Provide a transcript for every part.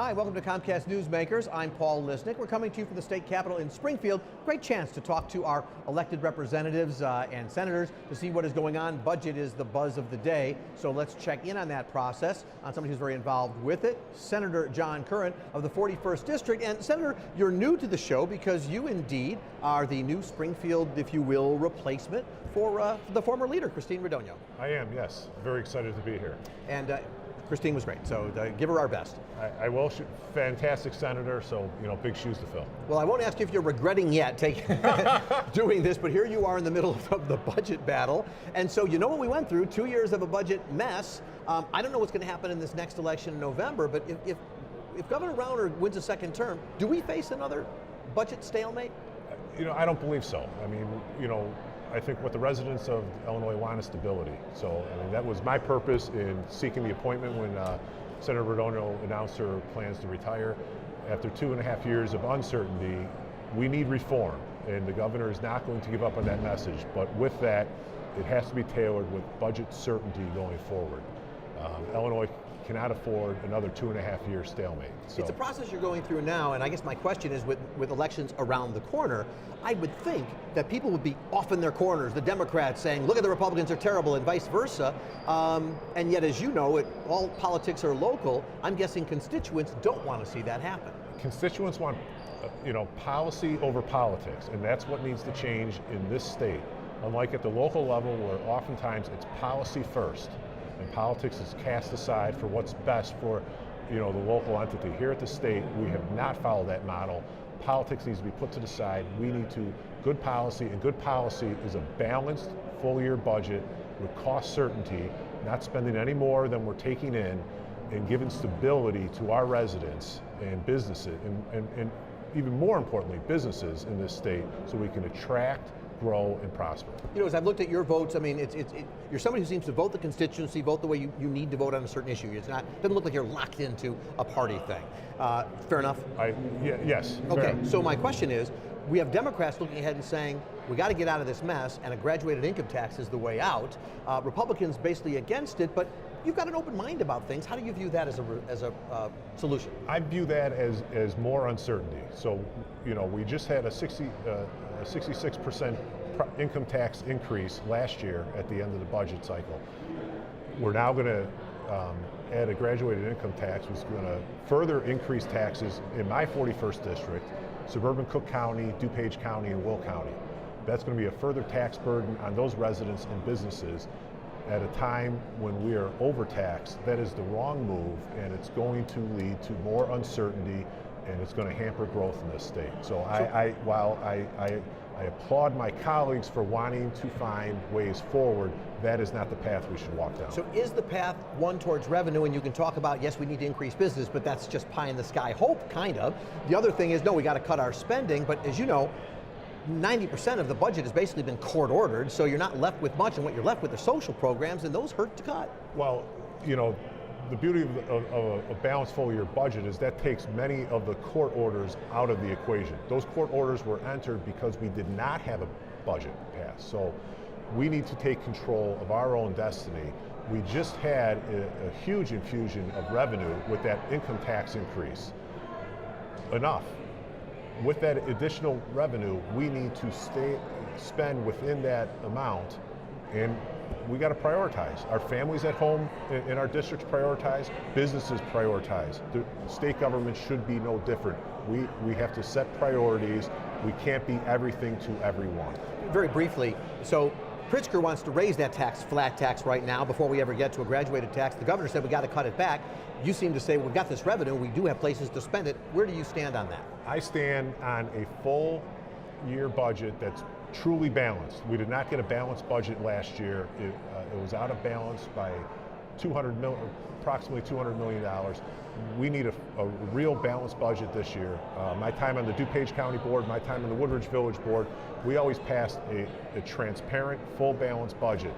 Hi, welcome to Comcast Newsmakers. I'm Paul Lisnek. We're coming to you from the state capitol in Springfield. Great chance to talk to our elected representatives and senators to see what is going on. Budget is the buzz of the day, so let's check in on that process on somebody who's very involved with it, Senator John Curran of the 41st District. And Senator, you're new to the show because you indeed are the new Springfield, if you will, replacement for the former leader, Christine Radogno. I am, yes. Very excited to be here. And Christine was great, so give her our best. I will. Fantastic senator, so, big shoes to fill. Well, I won't ask you if you're regretting yet doing this, but here you are in the middle of the budget battle. And so you know what we went through, 2 years of a budget mess. I don't know what's going to happen in this next election in November, but if Governor Rauner wins a second term, do we face another budget stalemate? I don't believe so. I mean, I think what the residents of Illinois want is stability. So, that was my purpose in seeking the appointment when Senator Radogno announced her plans to retire. After 2.5 years of uncertainty, we need reform, and the governor is not going to give up on that message. But with that, it has to be tailored with budget certainty going forward. Illinois cannot afford another 2.5 year stalemate. So it's a process you're going through now, and I guess my question is with elections around the corner, I would think that people would be off in their corners, the Democrats saying, look at the Republicans are terrible, and vice versa. And yet, as you know, all politics are local. I'm guessing constituents don't want to see that happen. Constituents want policy over politics, and that's what needs to change in this state. Unlike at the local level, where oftentimes it's policy first, and politics is cast aside for what's best for the local entity. Here at the state, we have not followed that model. Politics needs to be put to the side. We need good policy, and good policy is a balanced full year budget with cost certainty, not spending any more than we're taking in, and giving stability to our residents and businesses, and even more importantly, businesses in this state, so we can attract, grow, and prosper. As I've looked at your votes, I mean, you're somebody who seems to vote the constituency, vote the way you need to vote on a certain issue. Doesn't look like you're locked into a party thing. Fair enough? Yes. Okay, fair. so my question is, we have Democrats looking ahead and saying, we got to get out of this mess, and a graduated income tax is the way out. Republicans basically against it, but you've got an open mind about things. How do you view that as a solution? I view that as more uncertainty. So, we just had a 66% income tax increase last year at the end of the budget cycle. We're now going to add a graduated income tax, which is going to further increase taxes in my 41st district, suburban Cook County, DuPage County, and Will County. That's going to be a further tax burden on those residents and businesses at a time when we are overtaxed. That is the wrong move, and it's going to lead to more uncertainty, and it's going to hamper growth in this state. So while I applaud my colleagues for wanting to find ways forward, that is not the path we should walk down. So is the path one towards revenue, and you can talk about, yes, we need to increase business, but that's just pie in the sky hope, kind of. The other thing is, no, we got to cut our spending, but as you know, 90% of the budget has basically been court ordered, so you're not left with much, and what you're left with are social programs, and those hurt to cut. Well, the beauty of a balanced full year budget is that takes many of the court orders out of the equation. Those court orders were entered because we did not have a budget passed. So we need to take control of our own destiny. We just had a huge infusion of revenue with that income tax increase. Enough. With that additional revenue, we need to spend within that amount, and we got to prioritize. Our families at home in our districts prioritize, businesses prioritize. The state government should be no different. We have to set priorities. We can't be everything to everyone. Very briefly, so Pritzker wants to raise that flat tax right now before we ever get to a graduated tax. The governor said we got to cut it back. You seem to say we've got this revenue, we do have places to spend it. Where do you stand on that? I stand on a full year budget that's truly balanced. We did not get a balanced budget last year. It was out of balance by approximately $200 million. We need a real balanced budget this year. My time on the DuPage County Board, my time on the Woodridge Village Board, we always passed a transparent, full balanced budget.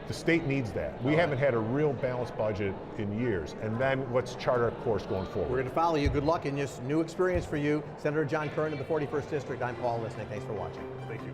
The state needs that. We haven't had a real balanced budget in years, and then let's chart our course going forward. We're going to follow you. Good luck in this new experience for you. Senator John Curran of the 41st District. I'm Paul Lisnek. Thanks for watching. Thank you.